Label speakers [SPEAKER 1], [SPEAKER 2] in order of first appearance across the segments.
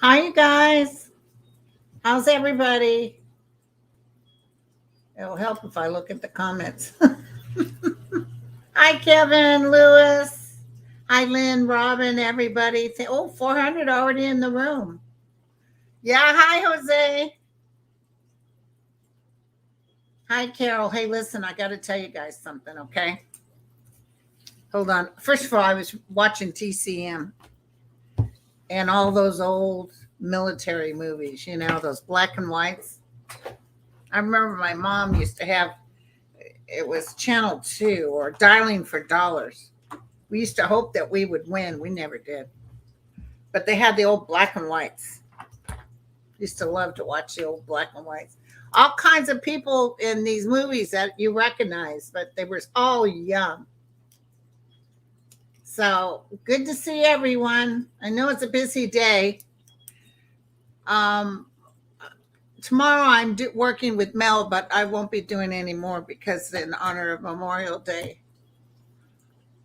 [SPEAKER 1] Hi, you guys. How's everybody? It'll help if I look at the comments. Hi, Kevin, Lewis. Hi, Lynn, Robin, everybody. 400 already in the room. Yeah, hi, Jose. Hi, Carol. Hey, listen, I got to tell you guys something, okay? Hold on. First of all, I was watching TCM and all those old military movies, you know, those black and whites. I remember my mom used to have, it was Channel 2 or Dialing for Dollars. We used to hope that we would win. We never did. But they had the old black and whites. Used to love to watch the old black and whites. All kinds of people in these movies that you recognize, but they were all young. So good to see everyone. I know it's a busy day. Tomorrow I'm working with Mel, but I won't be doing any more because in honor of Memorial Day.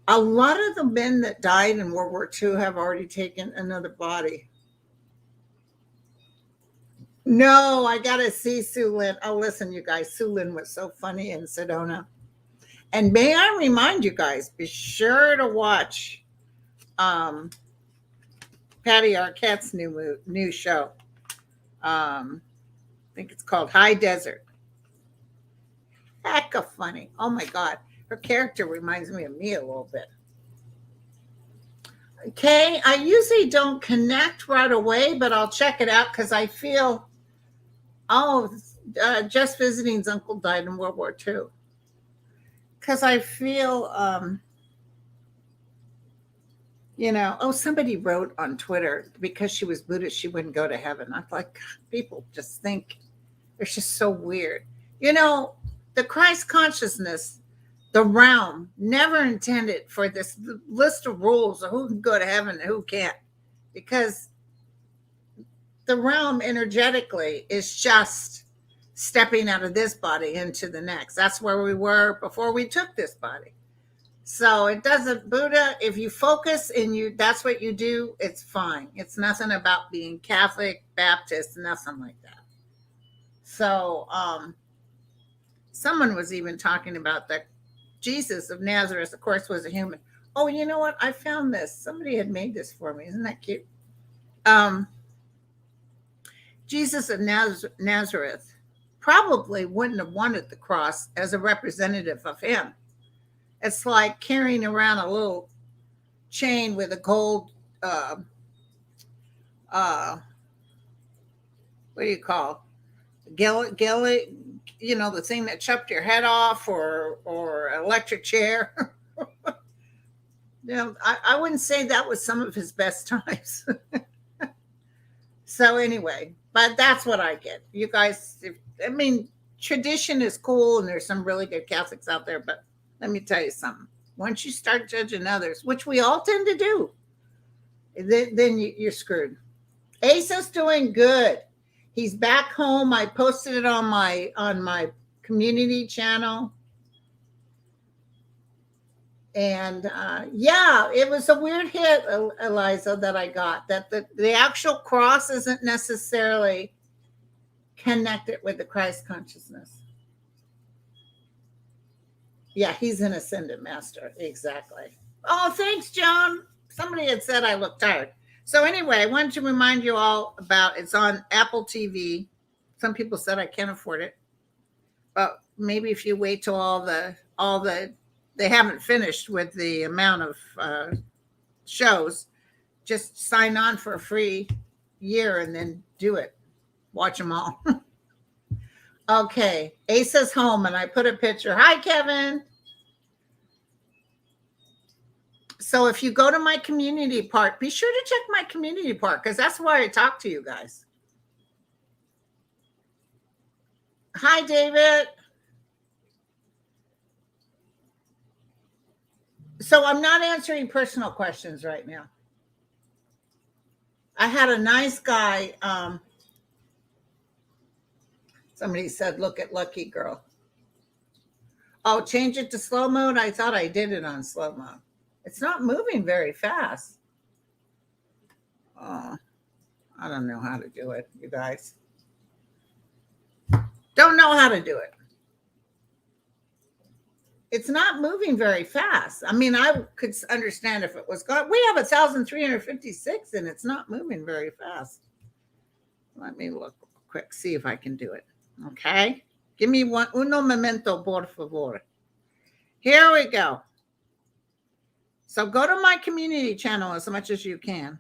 [SPEAKER 1] A lot of the men that died in World War II have already taken another body. No, I got to see Sue Lynn. Oh, listen, you guys, Sue Lynn was so funny in Sedona. And may I remind you guys, be sure to watch Patty Arquette's new show. I think it's called High Desert. Heck of funny. Oh, my God. Her character reminds me of me a little bit. Okay, I usually don't connect right away, but I'll check it out because I feel, just visiting's uncle died in World War II. Because I feel, somebody wrote on Twitter because she was Buddhist, she wouldn't go to heaven. I'm like, God, people just think it's just so weird. You know, the Christ consciousness, the realm, never intended for this list of rules of who can go to heaven and who can't. Because the realm energetically is just stepping out of this body into the next. That's where we were before we took this body. So it doesn't, Buddha, if you focus and that's what you do, it's fine. It's nothing about being Catholic, Baptist, nothing like that. So someone was even talking about that Jesus of Nazareth, of course, was a human. Oh, you know what? I found this. Somebody had made this for me. Isn't that cute? Jesus of Nazareth probably wouldn't have wanted the cross as a representative of him. It's like carrying around a little chain with a gold, what do you call it? The thing that chopped your head off, or electric chair. I wouldn't say that was some of his best times. So anyway, but that's what I get. You guys, tradition is cool, and there's some really good Catholics out there, but let me tell you something. Once you start judging others, which we all tend to do, then you're screwed. Asa's doing good. He's back home. I posted it on my community channel. And it was a weird hit, Eliza, that I got, that the actual cross isn't necessarily connected with the Christ consciousness. Yeah, he's an ascended master. Exactly. Oh, thanks, Joan. Somebody had said I look tired. So anyway, I wanted to remind you all about, it's on Apple TV. Some people said I can't afford it, but maybe if you wait till all the they haven't finished with the amount of shows, just sign on for a free year and then do it. Watch them all. Okay, Asa's home, and I put a picture. Hi, Kevin. So if you go to my community part, be sure to check my community part because that's where I talk to you guys. Hi, David. So I'm not answering personal questions right now. I had a nice guy. Somebody said, look at Lucky Girl. Oh, change it to slow mode. I thought I did it on slow mode. It's not moving very fast. Oh, I don't know how to do it, you guys. Don't know how to do it. It's not moving very fast. I mean, I could understand if it was gone. We have 1,356 and it's not moving very fast. Let me look quick, see if I can do it. Okay. Give me uno momento, por favor. Here we go. So go to my community channel as much as you can.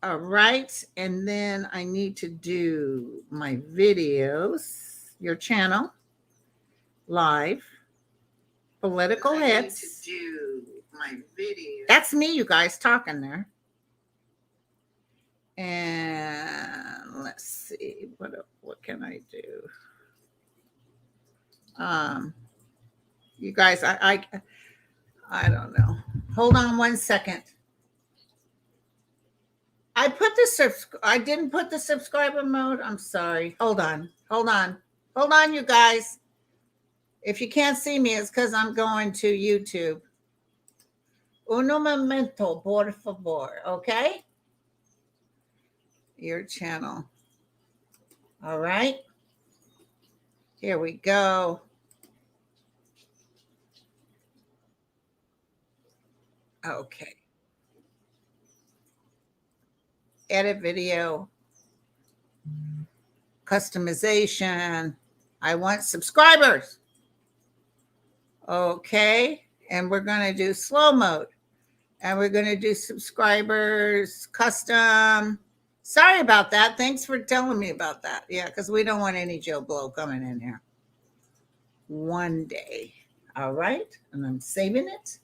[SPEAKER 1] All right. And then I need to do my videos, your channel, live, political hits. To do my video. That's me, you guys, talking there. And let's see, what can I do? You guys, I don't know. Hold on 1 second. I didn't put the subscriber mode. I'm sorry. Hold on, you guys. If you can't see me, it's because I'm going to YouTube. Uno momento, por favor. Okay. Your channel. All right. Here we go. Okay. Edit video. Customization. I want subscribers. Okay. And we're going to do slow mode. And we're going to do subscribers, custom. Sorry about that. Thanks for telling me about that. Yeah, because we don't want any Joe Blow coming in here. One day. All right. And I'm saving it.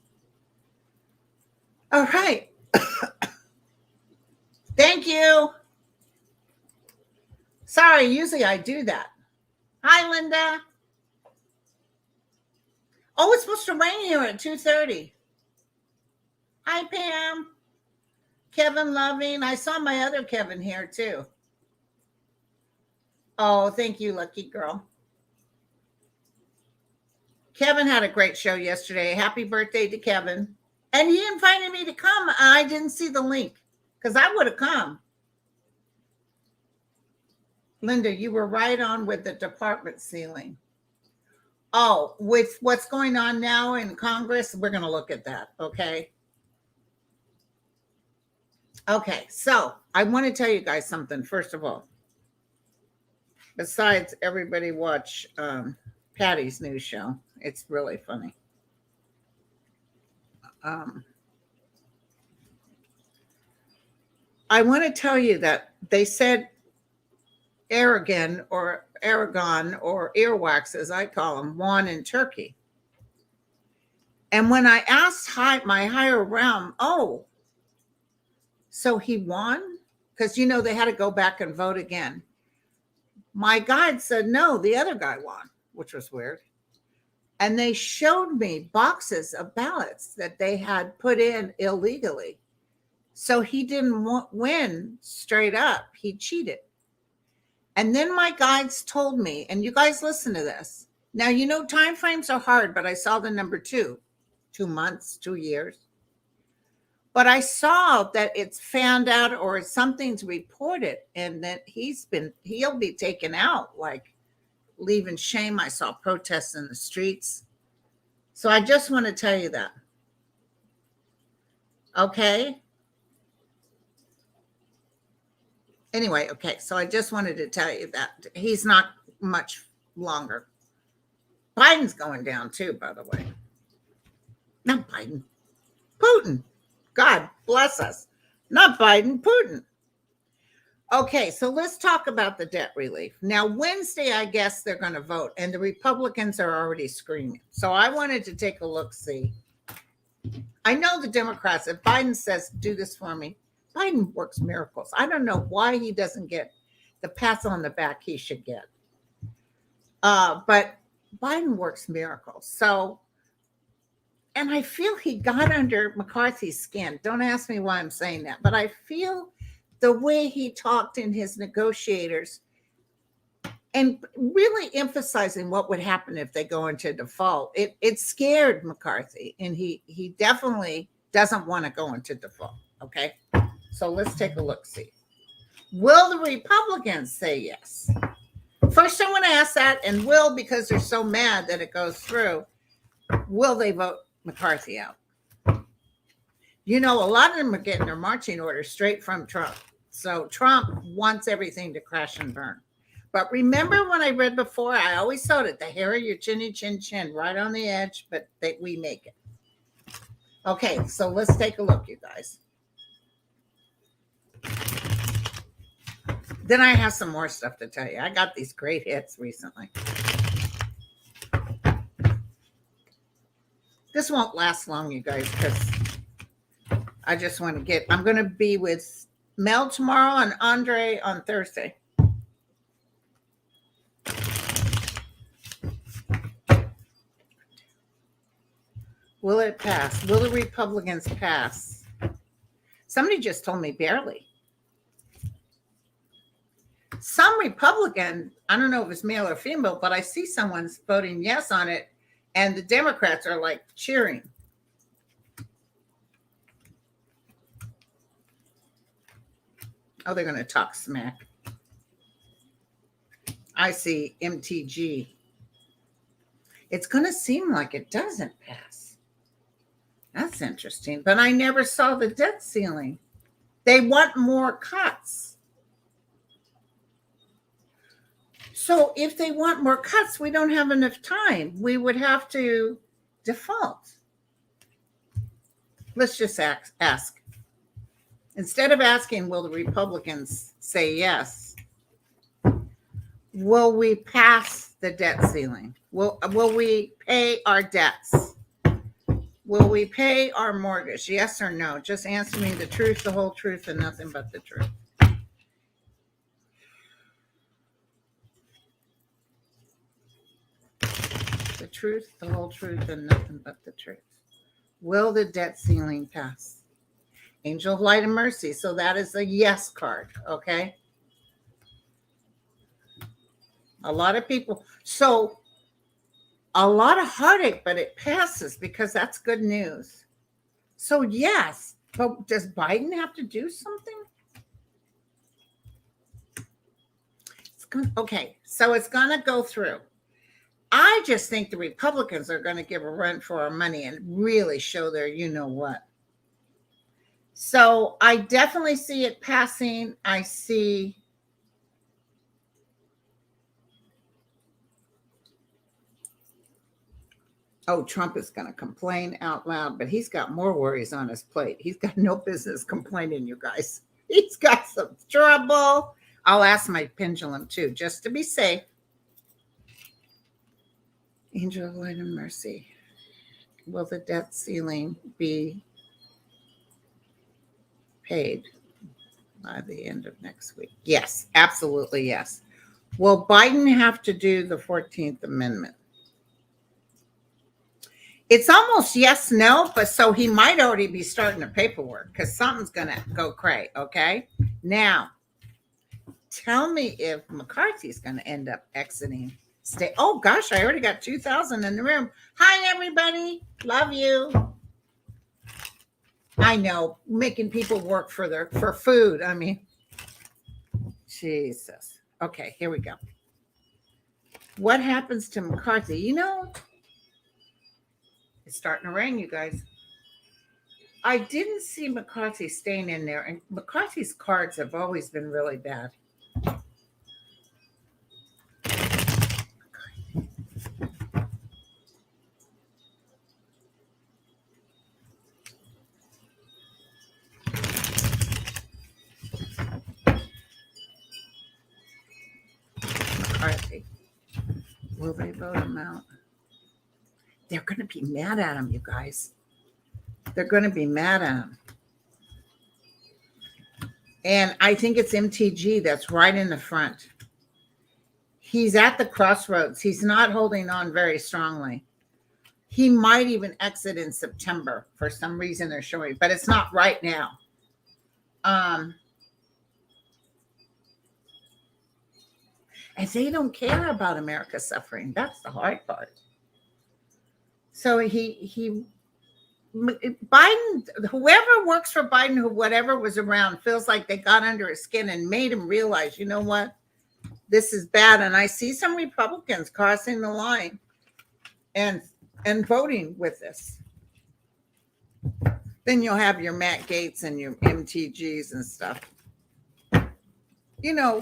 [SPEAKER 1] All right. Thank you. Sorry, usually I do that. Hi, Linda. Oh, it's supposed to rain here at 2:30. Hi, Pam. Kevin Loving. I saw my other Kevin here too. Oh, thank you, Lucky Girl. Kevin had a great show yesterday. Happy birthday to Kevin. And he invited me to come. I didn't see the link because I would have come. Linda, you were right on with the department ceiling. Oh, with what's going on now in Congress, we're going to look at that. Okay. Okay, so I want to tell you guys something, first of all. Besides, everybody watch Patty's new show. It's really funny. I want to tell you that they said Aragon or earwax, as I call them, won in Turkey. And when I asked my higher realm, oh, so he won? Because, they had to go back and vote again. My guide said, no, the other guy won, which was weird. And they showed me boxes of ballots that they had put in illegally. So he didn't win straight up. He cheated. And then my guides told me, and you guys listen to this. Now, time frames are hard, but I saw the number 2 months, 2 years. But I saw that it's found out or something's reported and that he'll be taken out, like leaving shame. I saw protests in the streets. So I just want to tell you that. Okay. Anyway, okay. So I just wanted to tell you that he's not much longer. Biden's going down too, by the way. Not Biden. Putin. God bless us. Not Biden, Putin. Okay, so let's talk about the debt relief. Now, Wednesday, I guess they're going to vote, and the Republicans are already screaming. So I wanted to take a look, see I know the Democrats, if Biden says, do this for me, Biden works miracles. I don't know why he doesn't get the pats on the back he should get. But Biden works miracles. So, and I feel he got under McCarthy's skin. Don't ask me why I'm saying that, but I feel the way he talked in his negotiators and really emphasizing what would happen if they go into default. It scared McCarthy, and he definitely doesn't want to go into default. Okay, so let's take a look. See, will the Republicans say yes? First, I want to ask that, and will, because they're so mad that it goes through, will they vote McCarthy out? You know, a lot of them are getting their marching orders straight from Trump. So Trump wants everything to crash and burn. But remember when I read before, I always told it, the hair of your chinny chin chin, right on the edge, but we make it. Okay, so let's take a look, you guys. Then I have some more stuff to tell you. I got these great hits recently. This won't last long, you guys, because I just want to get, I'm going to be with Mel tomorrow and Andre on Thursday. Will it pass? Will the Republicans pass? Somebody just told me barely. Some Republican, I don't know if it's male or female, but I see someone's voting yes on it, and the Democrats are like cheering. Oh, they're going to talk smack. I see MTG. It's going to seem like it doesn't pass. That's interesting. But I never saw the debt ceiling. They want more cuts. So if they want more cuts, we don't have enough time. We would have to default. Let's just ask. Instead of asking, will the Republicans say yes? Will we pass the debt ceiling? Will we pay our debts? Will we pay our mortgage? Yes or no? Just answer me the truth, the whole truth, and nothing but the truth. The truth, the whole truth, and nothing but the truth. Will the debt ceiling pass? Angel of Light and Mercy. So that is a yes card, okay? A lot of people. So a lot of heartache, but it passes because that's good news. So yes, but does Biden have to do something? Okay, so it's going to go through. I just think the Republicans are going to give a run for our money and really show their you know what. So I definitely see it passing. I see Trump is going to complain out loud, but he's got more worries on his plate. He's got no business complaining, you guys. He's got some trouble. I'll ask my pendulum too, just to be safe. Angel of Light and Mercy. Will the debt ceiling be paid by the end of next week? Yes, absolutely yes. Will Biden have to do the 14th Amendment? It's almost yes, no, but so he might already be starting the paperwork because something's going to go cray, okay? Now, tell me if McCarthy's going to end up exiting. Oh, gosh, I already got 2,000 in the room. Hi, everybody. Love you. I know, making people work for food. I mean, Jesus. Okay, here we go. What happens to McCarthy? You know, it's starting to rain, you guys. I didn't see McCarthy staying in there, and McCarthy's cards have always been really bad. McCarthy. Will they vote him out? They're going to be mad at him, you guys. They're going to be mad at him. And I think it's MTG that's right in the front. He's at the crossroads. He's not holding on very strongly. He might even exit in September for some reason they're showing, but it's not right now. And they don't care about America suffering. That's the hard part. So Biden, whoever works for Biden, whatever was around, feels like they got under his skin and made him realize, you know what, this is bad. And I see some Republicans crossing the line and voting with this. Then you'll have your Matt Gaetz and your MTGs and stuff. You know,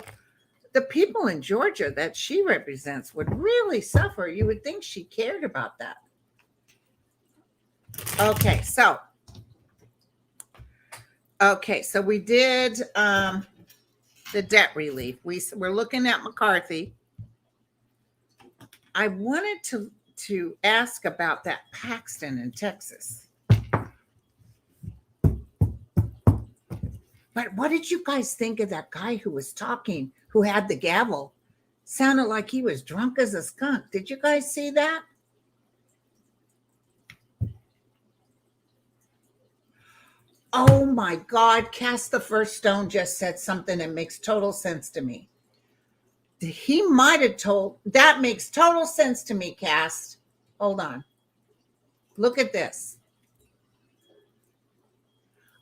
[SPEAKER 1] the people in Georgia that she represents would really suffer. You would think she cared about that. Okay, so we did the debt relief. We're looking at McCarthy. I wanted to ask about that Paxton in Texas. But what did you guys think of that guy who was talking, who had the gavel? Sounded like he was drunk as a skunk. Did you guys see that? Oh my God, Cast the First Stone just said something that makes total sense to me. He might have told, that makes total sense to me, Cast. Hold on. Look at this.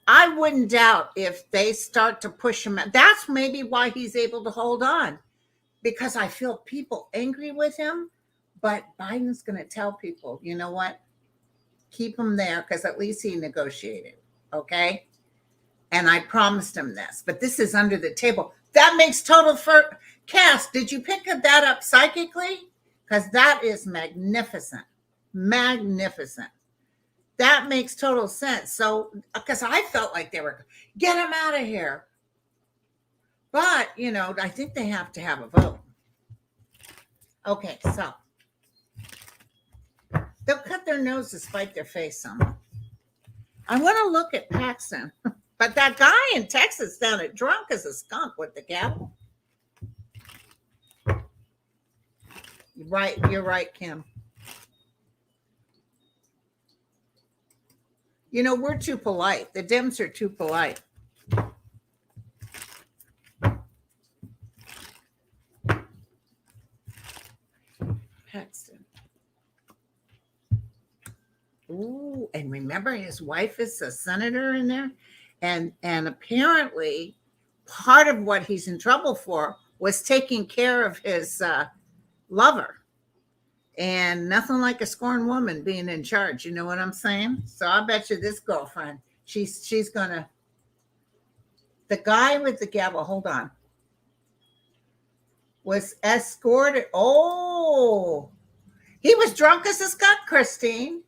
[SPEAKER 1] I wouldn't doubt if they start to push him. That's maybe why he's able to hold on, because I feel people angry with him, but Biden's going to tell people, you know what? Keep him there because at least he negotiated. Okay. And I promised him this, but this is under the table. That makes total Cast. Did you pick that up psychically? Because that is magnificent. Magnificent. That makes total sense. So, because I felt like they were, get him out of here. But, you know, I think they have to have a vote. Okay, so they'll cut their nose to spite their face somehow. I want to look at Paxton, but that guy in Texas sounded drunk as a skunk with the gavel. You're right, Kim. You know, we're too polite. The Dems are too polite. Paxton. Ooh, and remember his wife is a senator in there? And apparently part of what he's in trouble for was taking care of his lover. And nothing like a scorned woman being in charge. You know what I'm saying? So I bet you this girlfriend, she's gonna, the guy with the gavel, hold on, was escorted. Oh, he was drunk as a skunk, Christine.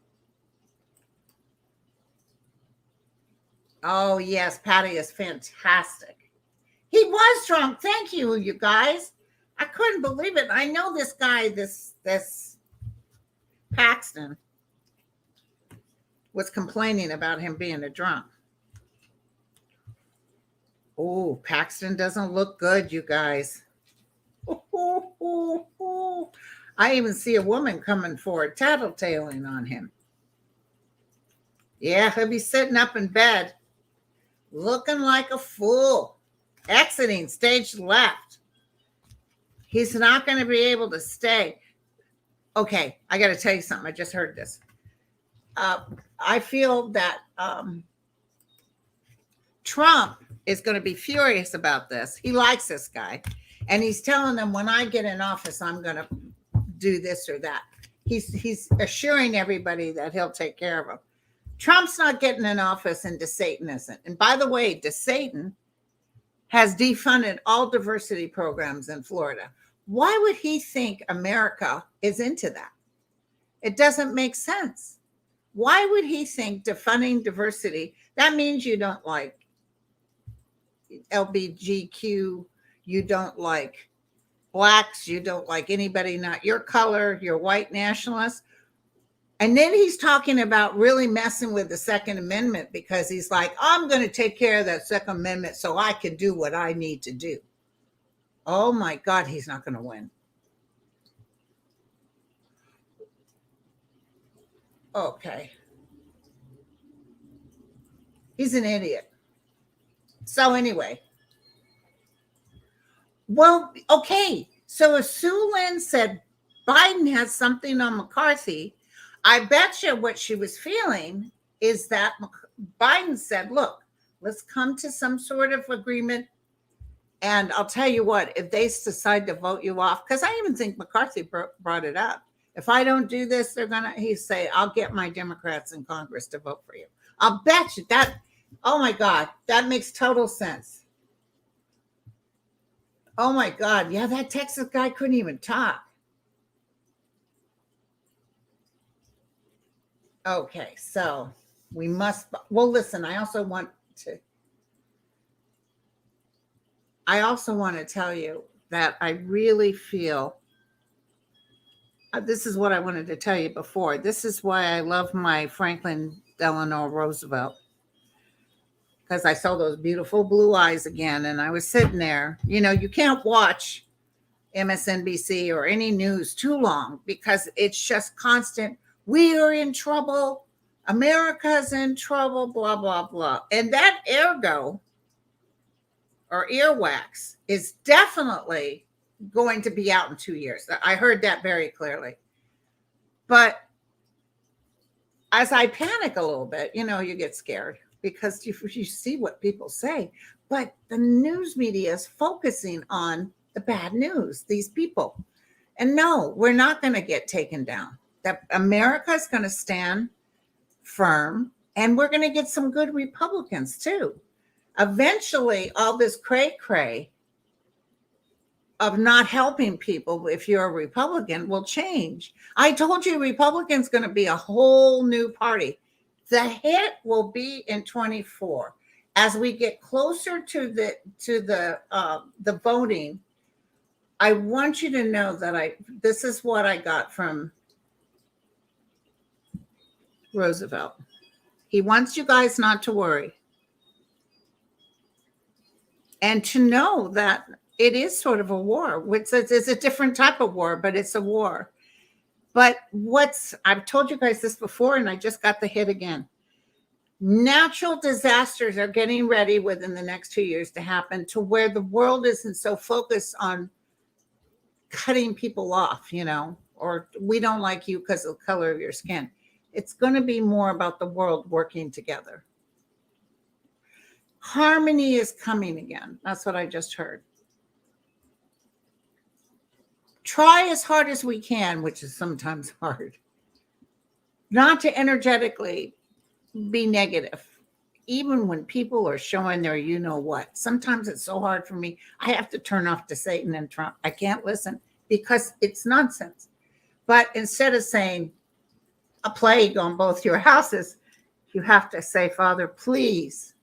[SPEAKER 1] Oh, yes, Patty is fantastic. He was drunk. Thank you, you guys. I couldn't believe it. I know this guy, this Paxton, was complaining about him being a drunk. Oh, Paxton doesn't look good, you guys. I even see a woman coming forward, tattletaling on him. Yeah, he'll be sitting up in bed, looking like a fool, exiting stage left. He's not going to be able to stay. Okay, I got to tell you something. I just heard this. I feel that Trump is going to be furious about this. He likes this guy. And he's telling them, when I get in office, I'm going to do this or that. He's assuring everybody that he'll take care of them. Trump's not getting in office and DeSantis isn't. And by the way, DeSantis has defunded all diversity programs in Florida. Why would he think America is into that? It doesn't make sense. Why would he think defunding diversity, that means you don't like LGBTQ, you don't like blacks, you don't like anybody not your color, you're white nationalist. And then he's talking about really messing with the Second Amendment because he's like, I'm going to take care of that Second Amendment so I can do what I need to do. Oh my God, he's not going to win. Okay. He's an idiot. So anyway. Well, okay. So if Sue Lynn said Biden has something on McCarthy, I bet you what she was feeling is that Biden said, look, let's come to some sort of agreement. And I'll tell you what, if they decide to vote you off, because I even think McCarthy brought it up. If I don't do this, he'd say, I'll get my Democrats in Congress to vote for you. I'll bet you that. Oh my God, that makes total sense. Oh my God. Yeah, that Texas guy couldn't even talk. Okay, so we must, well, listen, I also want to tell you that I really feel, this is what I wanted to tell you before. This is why I love my Franklin Delano Roosevelt, because I saw those beautiful blue eyes again. And I was sitting there, you can't watch MSNBC or any news too long because it's just constant. We are in trouble. America's in trouble, blah, blah, blah. And that ergo or earwax is definitely going to be out in 2 years. I heard that very clearly. But as I panic a little bit, you get scared because you see what people say. But the news media is focusing on the bad news, these people. And no, we're not going to get taken down. That America is going to stand firm, and we're going to get some good Republicans too. Eventually, all this cray-cray of not helping people if you're a Republican will change. I told you Republican's going to be a whole new party. The hit will be in 24. As we get closer to the voting, I want you to know that this is what I got from Roosevelt. He wants you guys not to worry. And to know that it is sort of a war. It's a different type of war, but it's a war. But I've told you guys this before, and I just got the hit again. Natural disasters are getting ready within the next 2 years to happen, to where the world isn't so focused on cutting people off, or we don't like you because of the color of your skin. It's going to be more about the world working together. Harmony is coming again. That's what I just heard. Try as hard as we can, which is sometimes hard, not to energetically be negative, even when people are showing their what. Sometimes it's so hard for me. I have to turn off to Satan and Trump. I can't listen because it's nonsense. But instead of saying a plague on both your houses, you have to say, Father, please,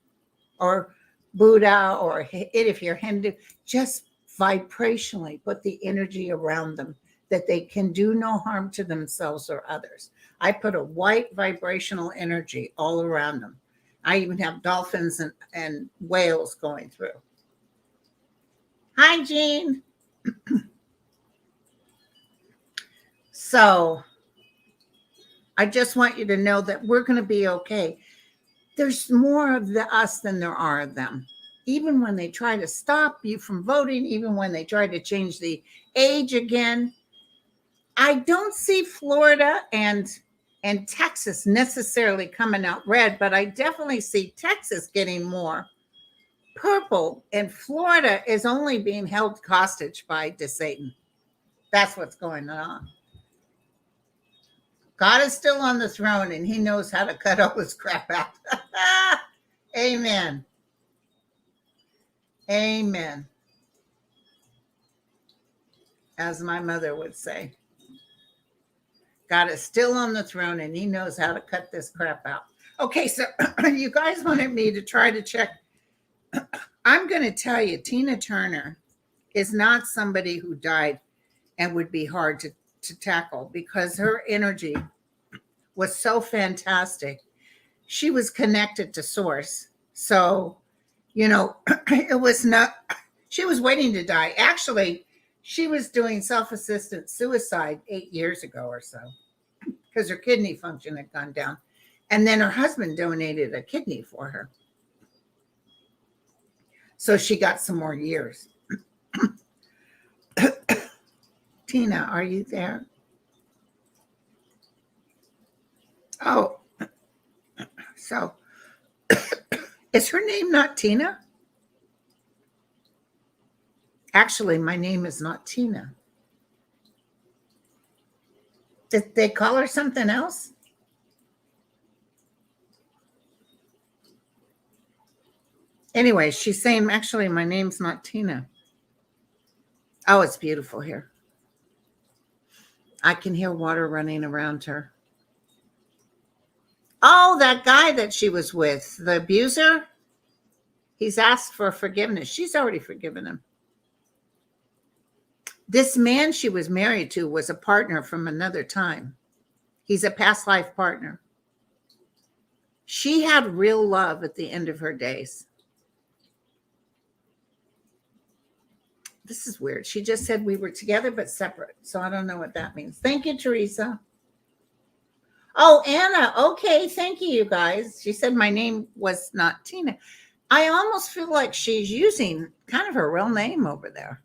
[SPEAKER 1] or Buddha, or if you're Hindu, just vibrationally put the energy around them that they can do no harm to themselves or others. I put a white vibrational energy all around them. I even have dolphins and whales going through. Hi, Jean. So I just want you to know that we're going to be okay. There's more of us than there are of them. Even when they try to stop you from voting, even when they try to change the age again, I don't see Florida and Texas necessarily coming out red, but I definitely see Texas getting more purple, and Florida is only being held hostage by DeSantis. That's what's going on. God is still on the throne, and he knows how to cut all this crap out. Amen. Amen. As my mother would say, God is still on the throne, and he knows how to cut this crap out. Okay, so you guys wanted me to try to check. I'm going to tell you, Tina Turner is not somebody who died and would be hard to tackle, because her energy was so fantastic. She was connected to source. So, it was not, she was waiting to die. Actually, she was doing self-assisted suicide 8 years ago or so because her kidney function had gone down. And then her husband donated a kidney for her. So she got some more years. Tina, are you there? Oh, so is her name not Tina? Actually, my name is not Tina. Did they call her something else? Anyway, she's saying, actually, my name's not Tina. Oh, it's beautiful here. I can hear water running around her. Oh, that guy that she was with, the abuser, he's asked for forgiveness. She's already forgiven him. This man she was married to was a partner from another time. He's a past life partner. She had real love at the end of her days. This is weird. She just said we were together but separate. So I don't know what that means. Thank you, Teresa. Oh, Anna. Okay. Thank you, you guys. She said my name was not Tina. I almost feel like she's using kind of her real name over there.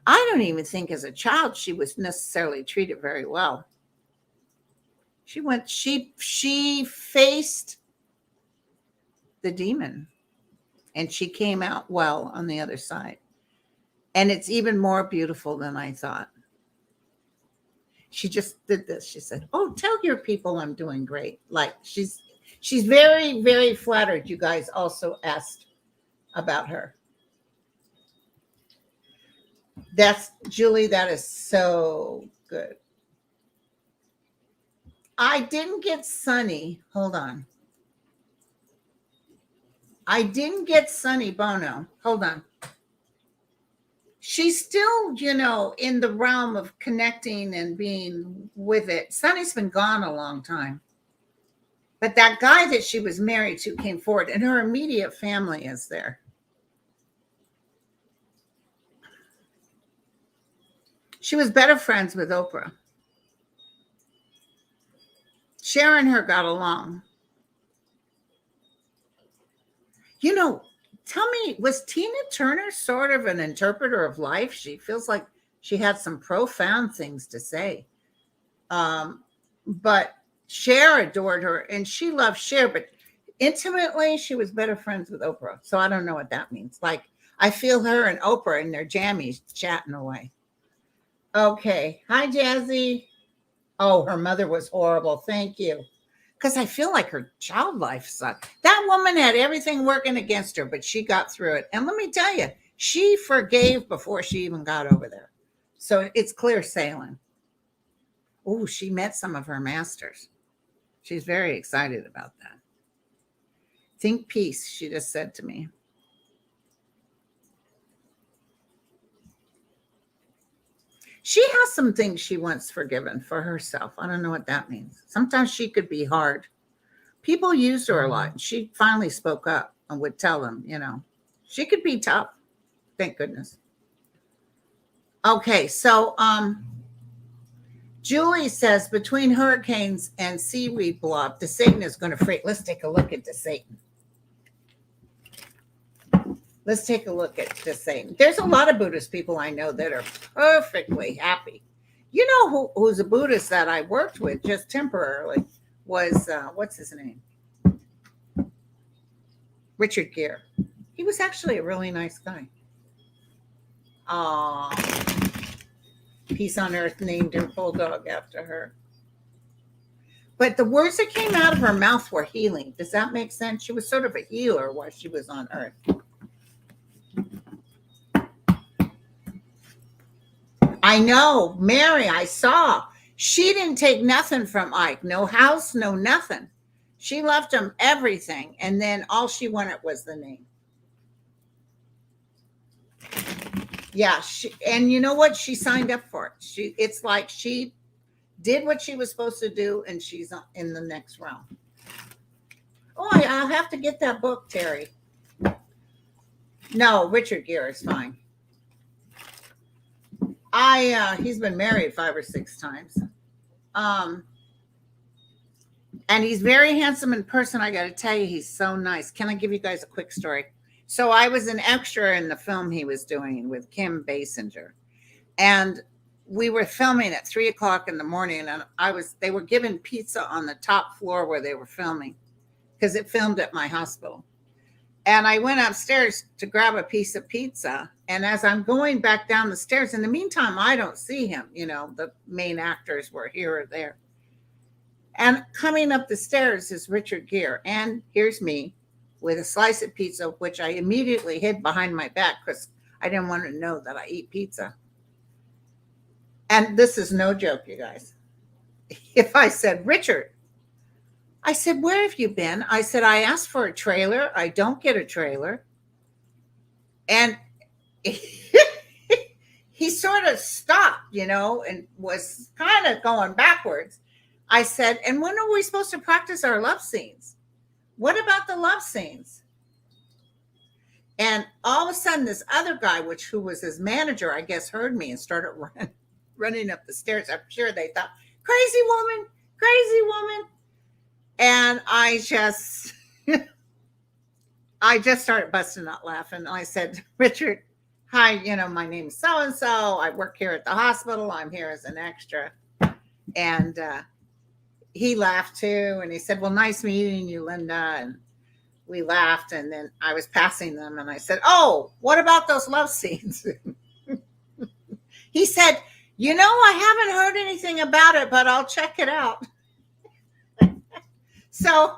[SPEAKER 1] I don't even think as a child she was necessarily treated very well. She faced the demon and she came out well on the other side. And it's even more beautiful than I thought. She just did this. She said, "Oh, tell your people I'm doing great." Like she's very, very flattered. You guys also asked about her. That's Julie. That is so good. I didn't get Sunny. Hold on. I didn't get Sunny Bono. Hold on. She's still, in the realm of connecting and being with it. Sunny's been gone a long time. But that guy that she was married to came forward, and her immediate family is there. She was better friends with Oprah. Cher and her got along. Tell me, was Tina Turner sort of an interpreter of life? She feels like she had some profound things to say. But Cher adored her, and she loved Cher, but intimately, she was better friends with Oprah. So I don't know what that means. Like, I feel her and Oprah in their jammies chatting away. Okay. Hi, Jazzy. Oh, her mother was horrible. Thank you. Because I feel like her child life sucked. That woman had everything working against her, but she got through it. And let me tell you, she forgave before she even got over there. So it's clear sailing. Oh, she met some of her masters. She's very excited about that. Think peace, she just said to me. She has some things she wants forgiven for herself. I don't know what that means. Sometimes she could be hard. People used her a lot. She finally spoke up and would tell them, she could be tough. Thank goodness. Okay, so Julie says between hurricanes and seaweed blob, DeSatan is going to freak. Let's take a look at DeSatan. Let's take a look at DeSatan. There's a lot of Buddhist people I know that are perfectly happy. You know who's a Buddhist that I worked with just temporarily was, what's his name? Richard Gere. He was actually a really nice guy. Peace on Earth named her bulldog after her. But the words that came out of her mouth were healing. Does that make sense? She was sort of a healer while she was on Earth. I know, Mary, I saw. She didn't take nothing from Ike. No house, no nothing. She left him everything. And then all she wanted was the name. Yeah. And you know what? She signed up for it. It's like she did what she was supposed to do, and she's in the next realm. Oh, I'll have to get that book, Terry. No, Richard Gere is fine. He's been married 5 or 6 times. And he's very handsome in person. I got to tell you, he's so nice. Can I give you guys a quick story? So I was an extra in the film he was doing with Kim Basinger, and we were filming at 3:00 in the morning, and they were given pizza on the top floor where they were filming, because it filmed at my hospital. And I went upstairs to grab a piece of pizza. And as I'm going back down the stairs, in the meantime, I don't see him. The main actors were here or there. And coming up the stairs is Richard Gere. And here's me with a slice of pizza, which I immediately hid behind my back because I didn't want to know that I eat pizza. And this is no joke, you guys. If I said, Richard, I said, where have you been? I said, I asked for a trailer. I don't get a trailer. And he sort of stopped, and was kind of going backwards. I said, and when are we supposed to practice our love scenes? What about the love scenes? And all of a sudden, this other guy, who was his manager, I guess, heard me and started running up the stairs. I'm sure they thought, crazy woman. And I just started busting out laughing. I said, Richard, hi, my name's so-and-so. I work here at the hospital. I'm here as an extra. And he laughed too. And he said, well, nice meeting you, Linda. And we laughed. And then I was passing them. And I said, oh, what about those love scenes? He said, I haven't heard anything about it, but I'll check it out. So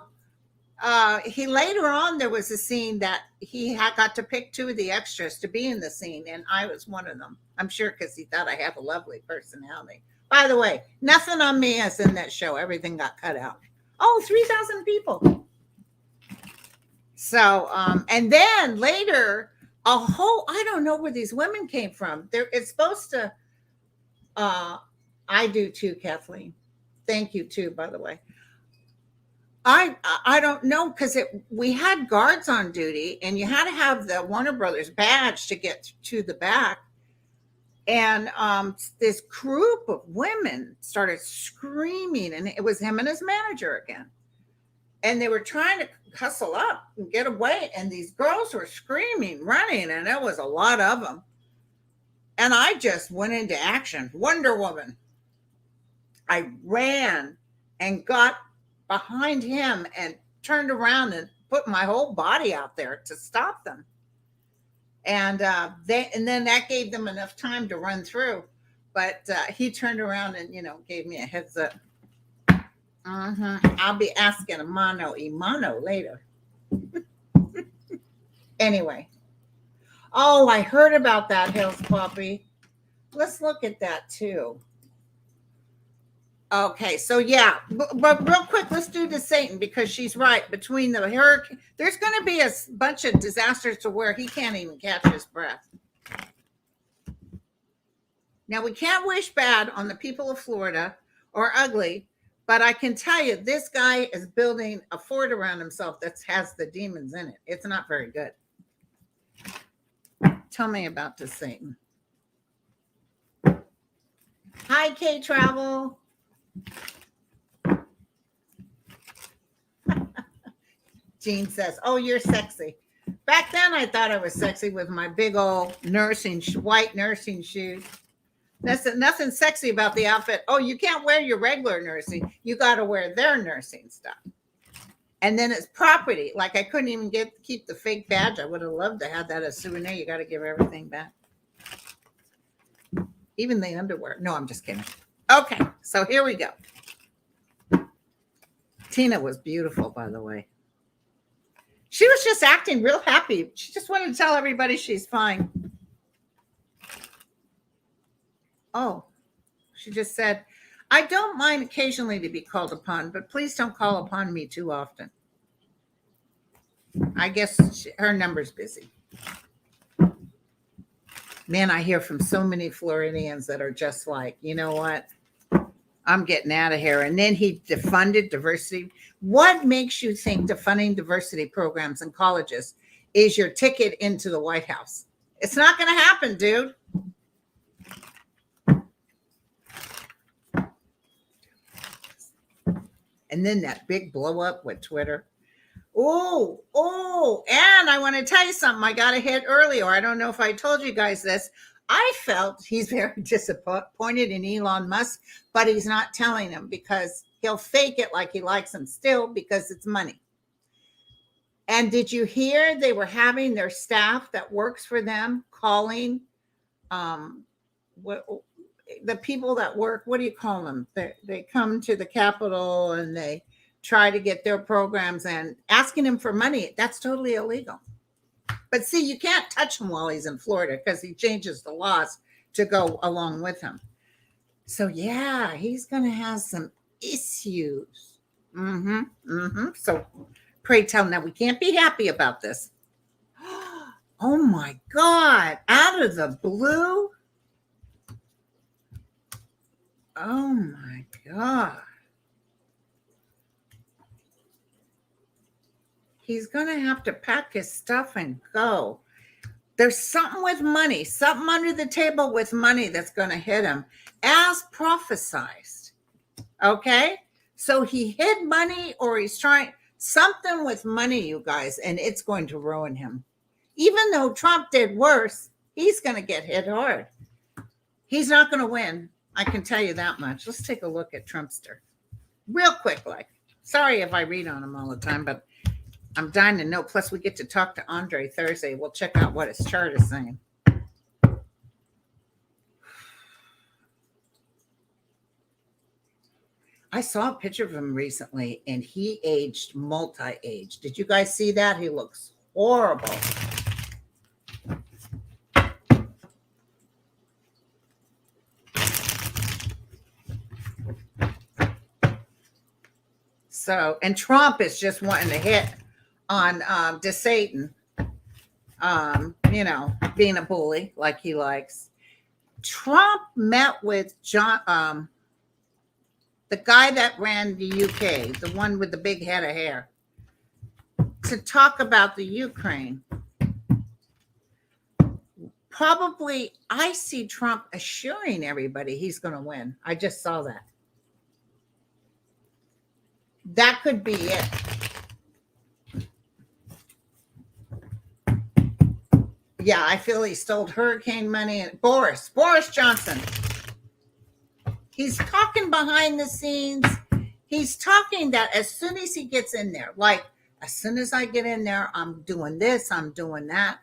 [SPEAKER 1] he later on, there was a scene that he got to pick 2 of the extras to be in the scene, and I was one of them. I'm sure because he thought I have a lovely personality. By the way, nothing on me is in that show. Everything got cut out. Oh, 3,000 people. So, and then later, I don't know where these women came from. It's supposed to, I do too, Kathleen. Thank you too, by the way. I don't know, because we had guards on duty, and you had to have the Warner Brothers badge to get to the back. And this group of women started screaming, and it was him and his manager again. And they were trying to hustle up and get away, and these girls were screaming, running, and there was a lot of them. And I just went into action. Wonder Woman. I ran and got behind him and turned around and put my whole body out there to stop them. And then that gave them enough time to run through. But he turned around and, gave me a heads up. I'll be asking a mano y mano later. Anyway. Oh, I heard about that, Hills Poppy. Let's look at that too. Okay, so yeah, but real quick, let's do to Satan, because she's right. Between the hurricane, there's going to be a bunch of disasters to where he can't even catch his breath. Now, we can't wish bad on the people of Florida or ugly, but I can tell you, this guy is building a fort around himself that has the demons in it. It's not very good. Tell me about this Satan. Hi, K Travel. Jean says, oh, you're sexy. Back then, I thought I was sexy with my big old white nursing shoes. That's nothing sexy about the outfit. Oh, you can't wear your regular nursing. You got to wear their nursing stuff. And then it's property. Like, I couldn't even keep the fake badge. I would have loved to have that as a souvenir. You got to give everything back. Even the underwear. No, I'm just kidding. Okay, so here we go. Tina was beautiful, by the way. She was just acting real happy. She just wanted to tell everybody she's fine. Oh, she just said, I don't mind occasionally to be called upon, but please don't call upon me too often. I guess her number's busy. Man, I hear from so many Floridians that are just like, you know what? I'm getting out of here. And then he defunded diversity. What makes you think defunding diversity programs in colleges is your ticket into the White House? It's not going to happen, dude. And then that big blow up with Twitter. Oh, and I want to tell you something. I got a hit earlier. I don't know if I told you guys this. I felt he's very disappointed in Elon Musk, but he's not telling him because he'll fake it like he likes him still because it's money. And did you hear they were having their staff that works for them calling the people that work, what do you call them? They come to the Capitol and they try to get their programs and asking him for money. That's totally illegal. But see, you can't touch him while he's in Florida because he changes the laws to go along with him. So yeah, he's going to have some issues. So pray tell. Now we can't be happy about this. Oh my God, out of the blue. Oh my God. He's going to have to pack his stuff and go. There's something with money, something under the table with money that's going to hit him as prophesied. Okay? So he hid money or he's trying something with money, you guys, and it's going to ruin him. Even though Trump did worse, he's going to get hit hard. He's not going to win. I can tell you that much. Let's take a look at Trumpster real quick. Like, sorry if I read on him all the time, but I'm dying to know. Plus, we get to talk to Andre Thursday. We'll check out what his chart is saying. I saw a picture of him recently, and he aged multi-age. Did you guys see that? He looks horrible. So, and Trump is just wanting to hit on DeSantis, being a bully like he likes. Trump met with John, the guy that ran the UK, the one with the big head of hair, to talk about the Ukraine. Probably, I see Trump assuring everybody he's going to win. I just saw that. That could be it. Yeah, I feel he stole hurricane money. And Boris Johnson. He's talking behind the scenes. He's talking that as soon as he gets in there, like as soon as I get in there, I'm doing this, I'm doing that.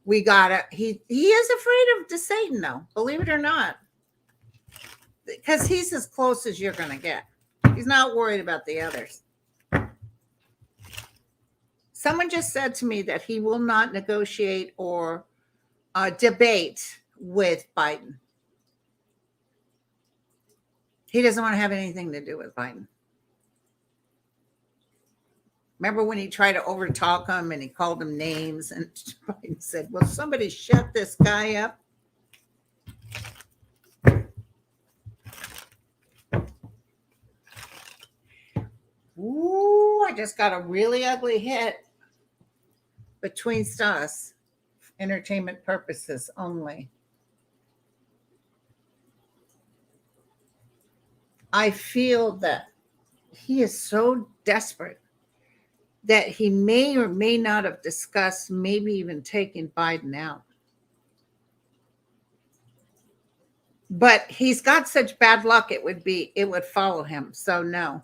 [SPEAKER 1] We gotta. He is afraid of DeSantis, though. Believe it or not, because he's as close as you're gonna get. He's not worried about the others. Someone just said to me that he will not negotiate or debate with Biden. He doesn't want to have anything to do with Biden. Remember when he tried to overtalk him and he called him names and Biden said, "Will somebody shut this guy up?" Ooh, I just got a really ugly hit between us, entertainment purposes only. I feel that he is so desperate that he may or may not have discussed maybe even taking Biden out. But he's got such bad luck, it would follow him. So no.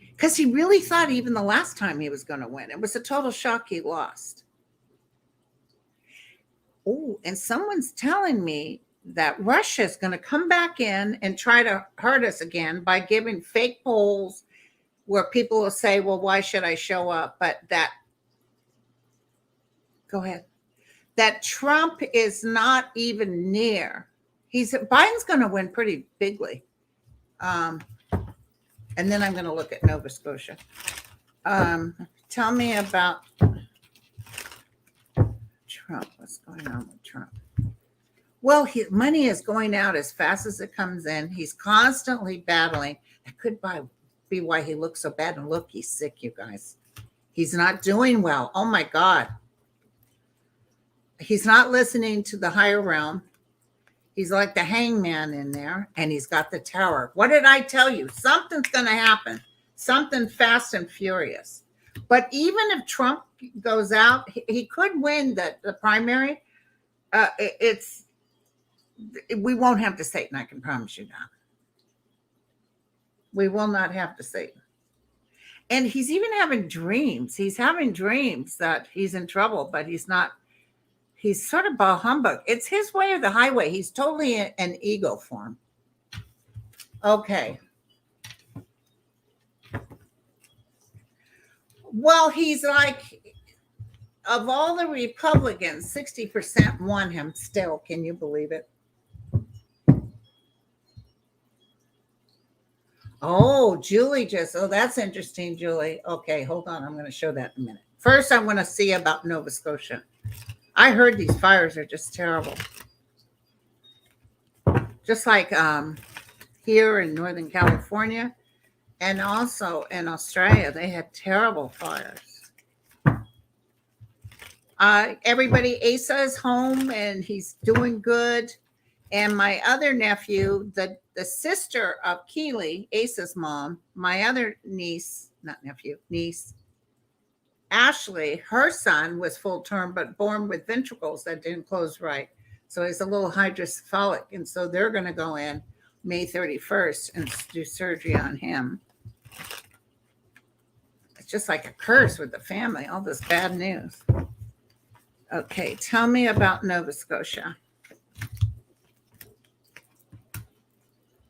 [SPEAKER 1] Because he really thought even the last time he was going to win. It was a total shock he lost. Oh, and someone's telling me that Russia is going to come back in and try to hurt us again by giving fake polls where people will say, well, why should I show up? But go ahead. That Trump is not even near. Biden's going to win pretty bigly. And then I'm going to look at Nova Scotia. Tell me about Trump. What's going on with Trump? Well, money is going out as fast as it comes in. He's constantly battling. That could be why he looks so bad. And look, he's sick, you guys. He's not doing well. Oh my God. He's not listening to the higher realm. He's like the hangman in there, and he's got the tower. What did I tell you? Something's going to happen. Something fast and furious. But even if Trump goes out, he could win the primary. We won't have to Satan, I can promise you that. We will not have to Satan. And he's even having dreams. He's having dreams that he's in trouble, but he's not. He's sort of bah humbug. It's his way or the highway. He's totally an ego form. Okay. Well, he's like, of all the Republicans, 60% won him still. Can you believe it? Oh, Julie that's interesting, Julie. Okay, hold on. I'm going to show that in a minute. First, I want to see about Nova Scotia. I heard these fires are just terrible. Just like here in Northern California and also in Australia, they had terrible fires. Everybody, Asa is home and he's doing good. And my other nephew, the sister of Keely, Asa's mom, my other niece, Ashley, her son was full term, but born with ventricles that didn't close right. So he's a little hydrocephalic. And so they're going to go in May 31st and do surgery on him. It's just like a curse with the family, all this bad news. Okay, tell me about Nova Scotia.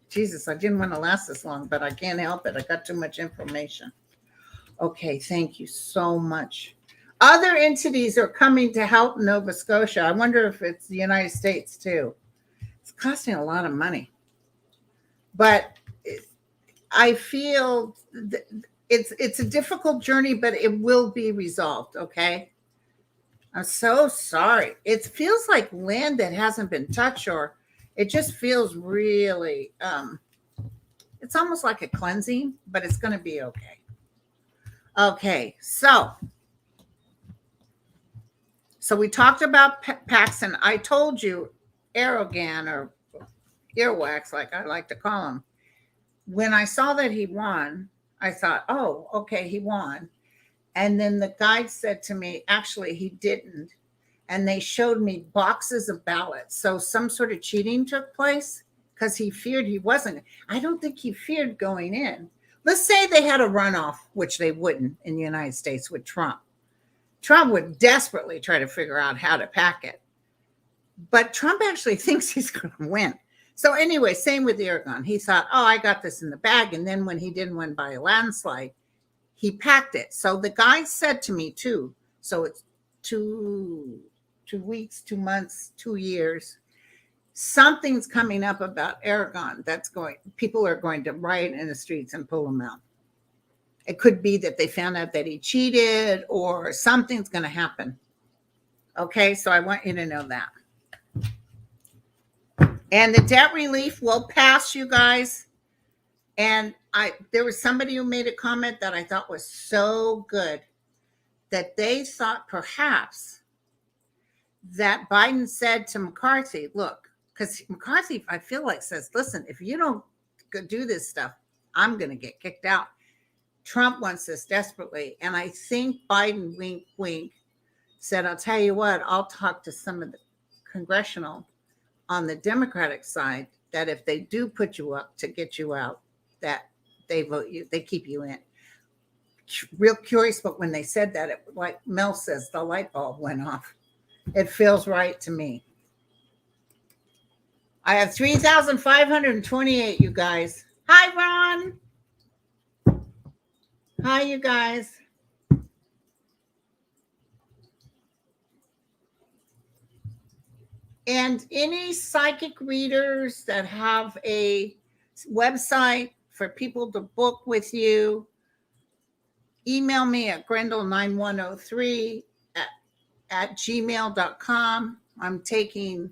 [SPEAKER 1] Jesus, I didn't want to last this long, but I can't help it. I got too much information. Okay, thank you so much. Other entities are coming to help Nova Scotia. I wonder if it's the United States too. It's costing a lot of money. But I feel it's a difficult journey, but it will be resolved, okay? I'm so sorry. It feels like land that hasn't been touched, or it just feels really, it's almost like a cleansing, but it's going to be okay. Okay, so we talked about Paxton. I told you Arrogan, or earwax, like I like to call him. When I saw that he won, I thought, oh, okay, he won. And then the guide said to me, actually, he didn't. And they showed me boxes of ballots. So some sort of cheating took place because he feared he wasn't. I don't think he feared going in. Let's say they had a runoff, which they wouldn't in the United States with Trump. Trump would desperately try to figure out how to pack it. But Trump actually thinks he's going to win. So anyway, same with Aragon. He thought, oh, I got this in the bag. And then when he didn't win by a landslide, he packed it. So the guy said to me too, so it's 2 weeks, 2 months, 2 years. Something's coming up about Aragon people are going to riot in the streets and pull him out. It could be that they found out that he cheated, or something's going to happen. Okay, so I want you to know that. And the debt relief will pass, you guys. And there was somebody who made a comment that I thought was so good, that they thought perhaps that Biden said to McCarthy, look, because McCarthy, I feel like, says, listen, if you don't do this stuff, I'm going to get kicked out. Trump wants this desperately. And I think Biden, wink, wink, said, I'll tell you what, I'll talk to some of the congressional on the Democratic side, that if they do put you up to get you out, that they vote you, they keep you in. Real curious, but when they said that, it, like Mel says, the light bulb went off. It feels right to me. I have 3,528, you guys. Hi, Ron. Hi, you guys. And any psychic readers that have a website for people to book with you, email me at grendel9103 at gmail.com. I'm taking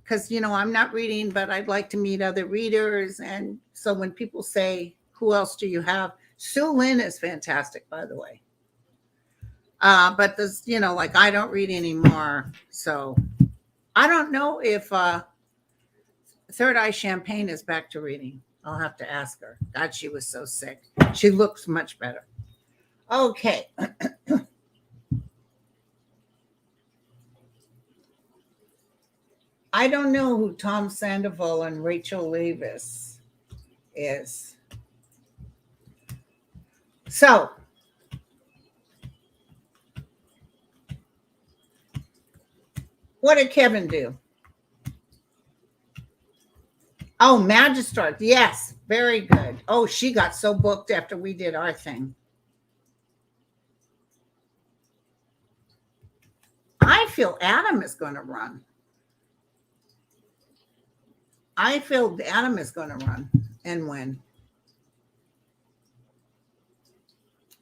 [SPEAKER 1] because I'm not reading, but I'd like to meet other readers. And so when people say, who else do you have? Sue Lynn is fantastic, by the way. But this, like I don't read anymore. So I don't know if Third Eye Champagne is back to reading. I'll have to ask her. God, she was so sick. She looks much better. Okay. I don't know who Tom Sandoval and Rachel Levis is. So, what did Kevin do? Oh, Magistrate. Yes, very good. Oh, she got so booked after we did our thing. I feel Adam is going to run. I feel Adam is going to run and win.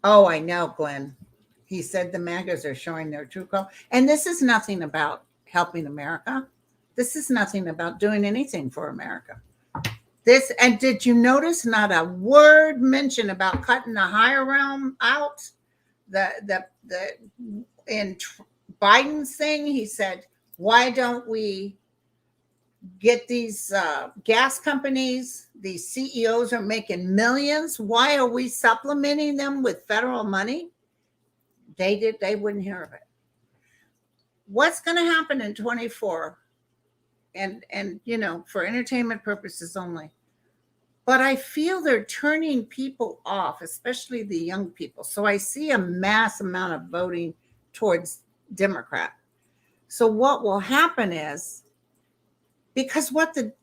[SPEAKER 1] Oh, I know, Glenn. He said the MAGAs are showing their true color. And this is nothing about helping America. This is nothing about doing anything for America. And did you notice not a word mentioned about cutting the higher realm out? In Biden's thing, he said, why don't we get these gas companies? These CEOs are making millions. Why are we supplementing them with federal money? They wouldn't hear of it. What's going to happen in 24? And for entertainment purposes only. But I feel they're turning people off, especially the young people. So I see a mass amount of voting towards Democrat. So what will happen is, because what the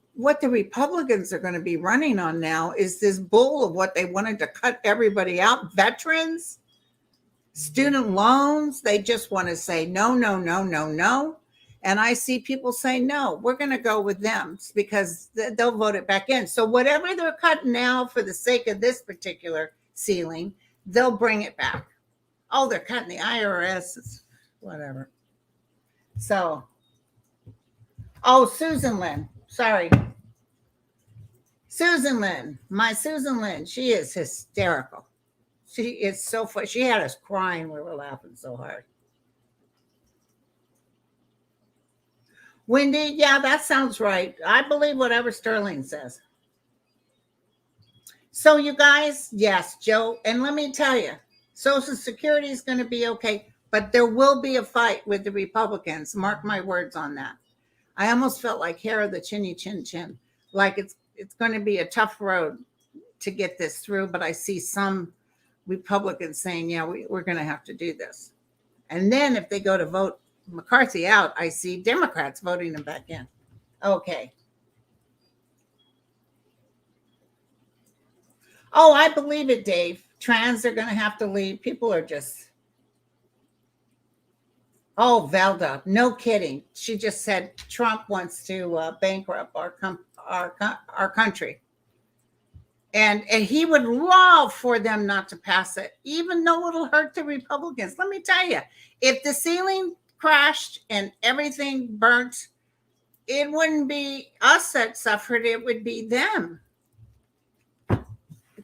[SPEAKER 1] Republicans are going to be running on now is this bull of what they wanted to cut everybody out. Veterans, student loans, they just want to say no, no, no, no, no. And I see people say, no, we're going to go with them because they'll vote it back in. So whatever they're cutting now for the sake of this particular ceiling, they'll bring it back. Oh, they're cutting the IRS. It's whatever. So, Susan Lynn. Sorry. Susan Lynn. My Susan Lynn. She is hysterical. She is so funny. She had us crying. We were laughing so hard. Wendy, yeah, that sounds right. I believe whatever Sterling says. So you guys, yes, Joe, and let me tell you, Social Security is going to be okay, but there will be a fight with the Republicans. Mark my words on that. I almost felt like hair of the chinny chin chin, like it's going to be a tough road to get this through, but I see some Republicans saying, yeah, we're going to have to do this. And then if they go to vote McCarthy out, I see Democrats voting him back in. Okay. Oh, I believe it, Dave. Trans are going to have to leave. People are just. Oh, Velda, no kidding. She just said Trump wants to bankrupt our country. And he would love for them not to pass it, even though it'll hurt the Republicans. Let me tell you, if the ceiling crashed and everything burnt, it wouldn't be us that suffered, it would be them.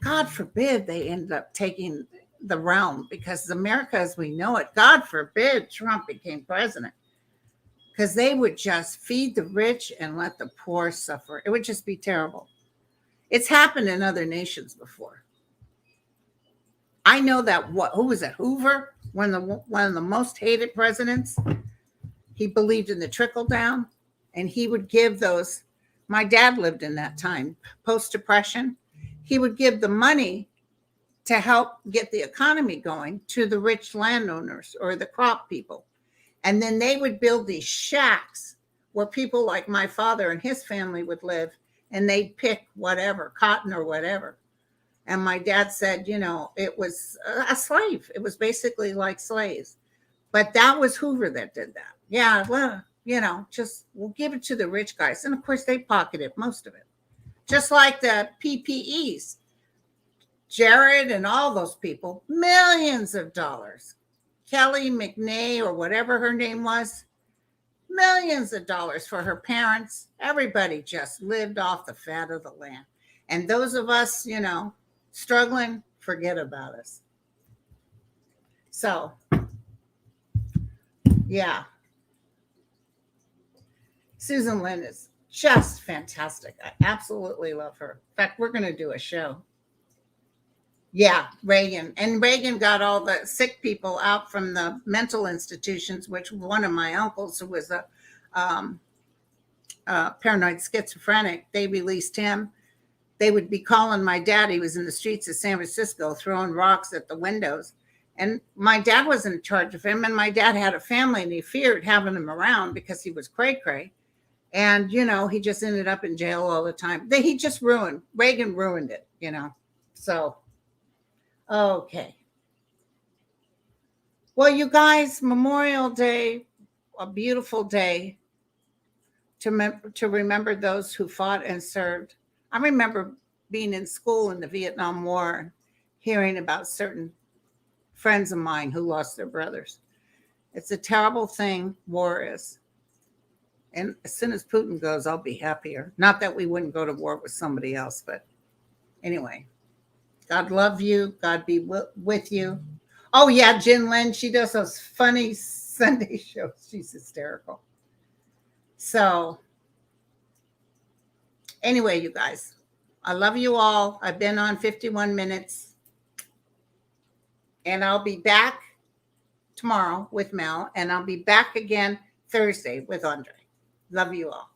[SPEAKER 1] God forbid they end up taking the realm, because America as we know it, God forbid Trump became president, because they would just feed the rich and let the poor suffer. It would just be terrible. It's happened in other nations before. I know that who was it? Hoover, one of the most hated presidents. He believed in the trickle down, and he would give those. My dad lived in that time, post-Depression. He would give the money to help get the economy going to the rich landowners or the crop people. And then they would build these shacks where people like my father and his family would live, and they'd pick whatever, cotton or whatever. And my dad said, it was a slave. It was basically like slaves. But that was Hoover that did that. Yeah, well, just we'll give it to the rich guys. And of course, they pocketed most of it. Just like the PPEs. Jared and all those people, millions of dollars. Kelly McNay or whatever her name was, millions of dollars for her parents. Everybody just lived off the fat of the land. And those of us, struggling, forget about us. So, yeah. Susan Lynn is just fantastic. I absolutely love her. In fact, we're going to do a show. Yeah, Reagan. And Reagan got all the sick people out from the mental institutions, which one of my uncles, who was a paranoid schizophrenic, they released him. They would be calling my dad. He was in the streets of San Francisco throwing rocks at the windows. And my dad was in charge of him. And my dad had a family and he feared having him around because he was cray-cray. And, he just ended up in jail all the time. Reagan ruined it, So, okay. Well, you guys, Memorial Day, a beautiful day to remember those who fought and served. I remember being in school in the Vietnam War, hearing about certain friends of mine who lost their brothers. It's a terrible thing, war is. And as soon as Putin goes, I'll be happier. Not that we wouldn't go to war with somebody else, but anyway, God love you. God be with you. Oh, yeah, Jen Lynn, she does those funny Sunday shows. She's hysterical. So anyway, you guys, I love you all. I've been on 51 minutes. And I'll be back tomorrow with Mel. And I'll be back again Thursday with Andre. Love you all.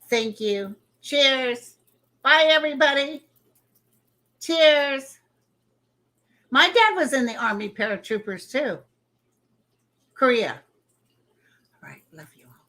[SPEAKER 1] Thank you. Cheers. Bye, everybody. Cheers. My dad was in the Army paratroopers too. Korea. All right. Love you all.